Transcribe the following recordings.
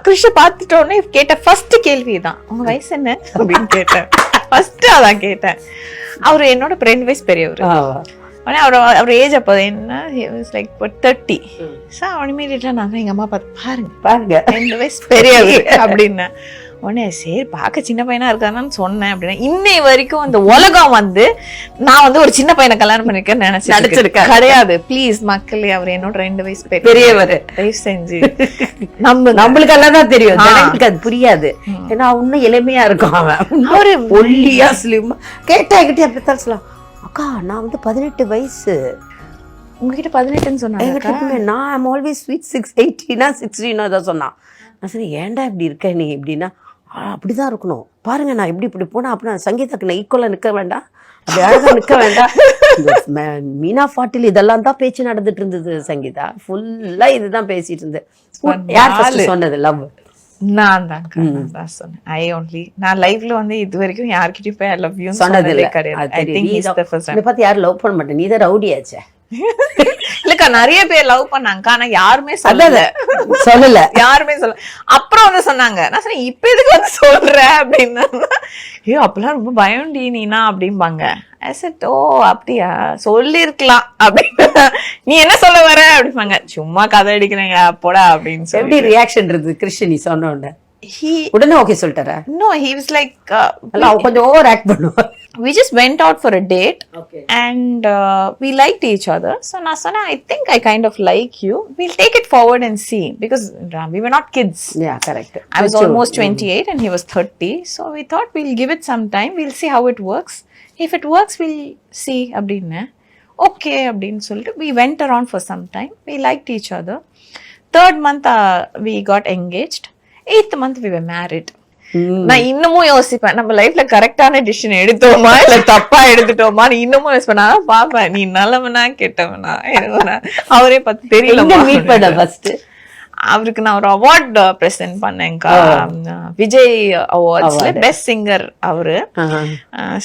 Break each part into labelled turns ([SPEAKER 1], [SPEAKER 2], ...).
[SPEAKER 1] கிருஷ பாத்துட்டோன்னே கேட்ட ஃபர்ஸ்ட் கேள்விதான், உங்க வயசு என்ன அப்படின்னு கேட்டேன். ஃபர்ஸ்ட் அதான் கேட்டேன். அவரு என்னோட 2 வயசு பெரியவர். அவர் ஏஜ் அப்போ என்ன லைக் 30. ஸோ அவன் இமீடியட்டா நான் எங்க அம்மா பார்த்து பாருங்க 2 வயசு பெரியவர் அப்படின்னு. உடனே சரி பார்க்க சின்ன பையனா இருக்கான்னு சொன்னேன் அப்படின்னா. இன்னை வரைக்கும் அந்த உலகம் வந்து நான் வந்து ஒரு சின்ன பையனை கல்யாணம் பண்ணிருக்கேன்னு நினைச்சிருக்கேன். கிடையாது. ப்ளீஸ் மக்களே, அவர் என்னோட 2 வயசு பெரியவர். தயவு செஞ்சு
[SPEAKER 2] நம்மளுக்கு எல்லாம் தான் தெரியும், எனக்கு அது புரியாது. ஏன்னா இன்னும் எளிமையா இருக்கும். அவன் அவரு ஒல்லியா ஸ்லிம் கேட்டா அப்படித்தான் சொல்லலாம். அக்கா நான் வந்து 18 வயசு.
[SPEAKER 1] உங்ககிட்ட 18ன்னு சொன்னாங்க.
[SPEAKER 2] நான் ஐம் ஆல்வேஸ் ஸ்வீட் 18 16 தான் சொன்னான். நான் சரி ஏன்டா இப்படி இருக்க நீ எப்படின்னா, அப்படிதான் இருக்கணும் பாருங்க, நான் இப்படி போனா அப்படின்னா சங்கீதாக்கு நான் ஈக்குவலா நிக்க வேண்டாம், அப்படி அழகா நிக்க வேண்டாம். மீனா 40 இதெல்லாம் தான் பேச்சு நடந்துட்டு இருந்தது. சங்கீதா ஃபுல்லா இதுதான் பேசிட்டு இருந்தேன். யார் சொன்னது லவ்?
[SPEAKER 1] நான் தான் சொன்னேன். நான் லைஃப்ல வந்து இது வரைக்கும் யார்கிட்டயும் போய் ஐ லவ் யூ சொன்னது கிடையாது.
[SPEAKER 2] பார்த்து யாரும் லவ் பண்ண மாட்டேன், நீதான் ரவுடியாச்சே.
[SPEAKER 1] இல்லக்கா நிறைய பேர் லவ் பண்ணாங்க, ஆனா யாருமே சொல்லல. யாருமே சொல்ல. அப்புறம் வந்து சொன்னாங்க, நான் சொன்னேன் இப்ப எதுக்கு வந்து சொல்ற அப்படின்னா, ஐயோ அப்பெல்லாம் ரொம்ப பயம்டி நீனா அப்படிம்பாங்க. ஓ அப்படியா, சொல்லிருக்கலாம் அப்படின்னு. நீ என்ன சொல்ல வர அப்படிம்பாங்க. சும்மா கதை அடிக்கிறேங்க போடா அப்படின்னு சொல்லி.
[SPEAKER 2] எப்படி ரியாக்ஷன் இருந்தது கிருஷ்ண நீ சொன்ன உடனே? உடனே ஓகே சொல்லிட்டாரா?
[SPEAKER 1] No, he was like
[SPEAKER 2] கொஞ்சம் ஓவர் ஆக்ட் பண்ணுவார்.
[SPEAKER 1] We just went out for a date, and we liked each other. So Nasana, I think I kind of like you. We'll take it forward and see, because we were not kids.
[SPEAKER 2] Yeah, correct.
[SPEAKER 1] I was almost 28 and he was 30. So we thought we'll give it some time. We'll see how it works. If it works, we'll see. Abdinna. Okay, abdin solittu. We went around for some time. We liked each other. 3rd month we got engaged. 8th month we were married. நான் இன்னமும் யோசிப்பேன், நம்ம லைஃப்ல கரெக்டான decision எடுத்தோமா இல்ல தப்பா எடுத்துட்டோமா இன்னமும் யோசிப்பேன். நான் பாப்பேன் நீ நல்லவனா கெட்டவனா. அவரே பத்தி தெரியல. அவருக்கு நான் ஒரு அவார்ட் பிரசன்ட் பண்ணேன்க்கா, விஜய் அவார்ட்ஸ்ல பெஸ்ட் சிங்கர் அவரு.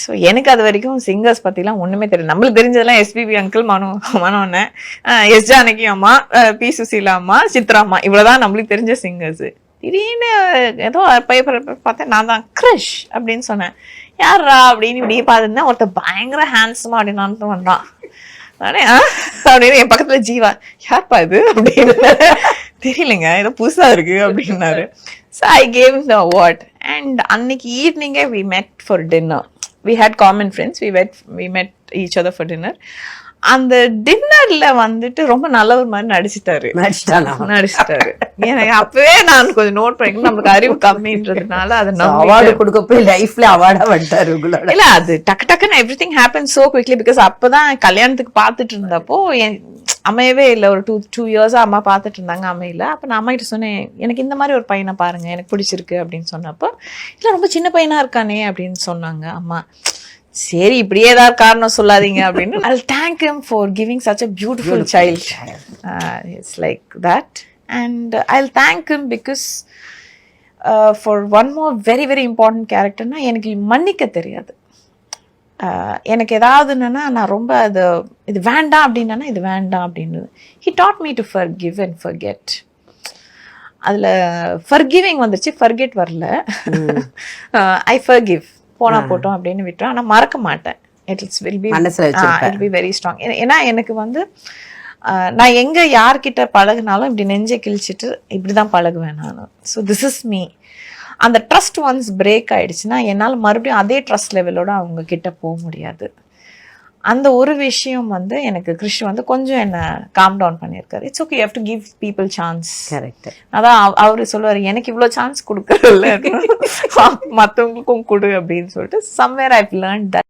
[SPEAKER 1] ஸோ எனக்கு அது வரைக்கும் சிங்கர்ஸ் பத்தி எல்லாம் ஒண்ணுமே தெரியல. நம்மளுக்கு தெரிஞ்சதெல்லாம் எஸ்பிபி அங்கிள், மனோண்ண, எஸ் ஜானகி அம்மா, பி சுசீலா அம்மா, சித்ரா அம்மா, இவ்வளவுதான் நம்மளுக்கு தெரிஞ்ச சிங்கர்ஸ். திடீர்னு ஏதோ பேப்பர் பார்த்தேன், நான் தான் கிரிஷ் அப்படின்னு சொன்னேன். யாரா அப்படின்னு இப்படி பார்த்துருந்தேன். ஒருத்தர் பயங்கர ஹேண்ட்ஸமா அப்படின்னு வந்தான். அப்படின்னு என் பக்கத்துல ஜீவா, யார்ப்பா இது அப்படின்னு. தெரியலங்க, ஏதோ புதுசா இருக்கு அப்படின்னாரு. So I gave him the award, and அன்னைக்கு ஈவினிங்கே we met for dinner. We had common friends. We met each other for dinner. அந்த டின்னர்ல வந்துட்டு ரொம்ப நல்லவர் மாதிரி நடிச்சிட்டாரு. எனக்கு அப்பவே நான் கொஞ்சம் நோட் பண்ணிக்கணும், நமக்கு அறிவு கம்மின்றதுனால அதை
[SPEAKER 2] அவார்டு கொடுக்க போய் லைஃப்ல அவார்டா வந்துட்டாரு.
[SPEAKER 1] இல்ல அது டக்குன்னு everything happen so quickly. Because அப்பதான் கல்யாணத்துக்கு பாத்துட்டு இருந்தப்போ அமையவே இல்லை. ஒரு 2 years அம்மா பாத்துட்டு இருந்தாங்க, அமையல. அப்ப நான் அம்மா கிட்ட சொன்னேன், எனக்கு இந்த மாதிரி ஒரு பையனை பாருங்க, எனக்கு பிடிச்சிருக்கு அப்படின்னு சொன்னப்போ, இல்ல ரொம்ப சின்ன பையனா இருக்கானே அப்படின்னு சொன்னாங்க அம்மா. சரி இப்படியே ஏதாவது காரணம் சொல்லாதீங்க அப்படின்னு. I'll thank him for giving such a beautiful child. It's like that. And I'll thank him because for one more very very important character na எனக்கு மன்னிக்க தெரியாது. எனக்கு ஏதாவதுன்னா நான் ரொம்ப அது இது வேண்டாம் அப்படின்னா இது வேண்டாம் அப்படின்னு. He taught me to forgive and forget. அதுல forgiving வந்துச்சு, forget வரல. I forgive, போனா போட்டோம் அப்படின்னு விட்டுறோம். ஆனா மறக்க மாட்டேன். It will be very strong. ஏன்னா எனக்கு வந்து நான் எங்க யார்கிட்ட பழகுனாலும் இப்படி நெஞ்சை கிழிச்சிட்டு இப்படிதான் பழகுவேன் நான். So this is me. அந்த ட்ரஸ்ட் ஒன்ஸ் பிரேக் ஆயிடுச்சுன்னா என்னால் மறுபடியும் அதே ட்ரஸ்ட் லெவலோட அவங்க கிட்ட போக முடியாது. அந்த ஒரு விஷயம் வந்து எனக்கு கிருஷ் வந்து கொஞ்சம் என்ன காம் டவுன் பண்ணியிருக்காரு. It's okay, you have to give people chance.
[SPEAKER 2] Correct.
[SPEAKER 1] அதான் அவரு சொல்லுவாரு, எனக்கு இவ்வளவு சான்ஸ் கொடுக்கறதில்ல, மற்றவங்களுக்கும் கொடு அப்படின்னு சொல்லிட்டு. Somewhere I have learnt that.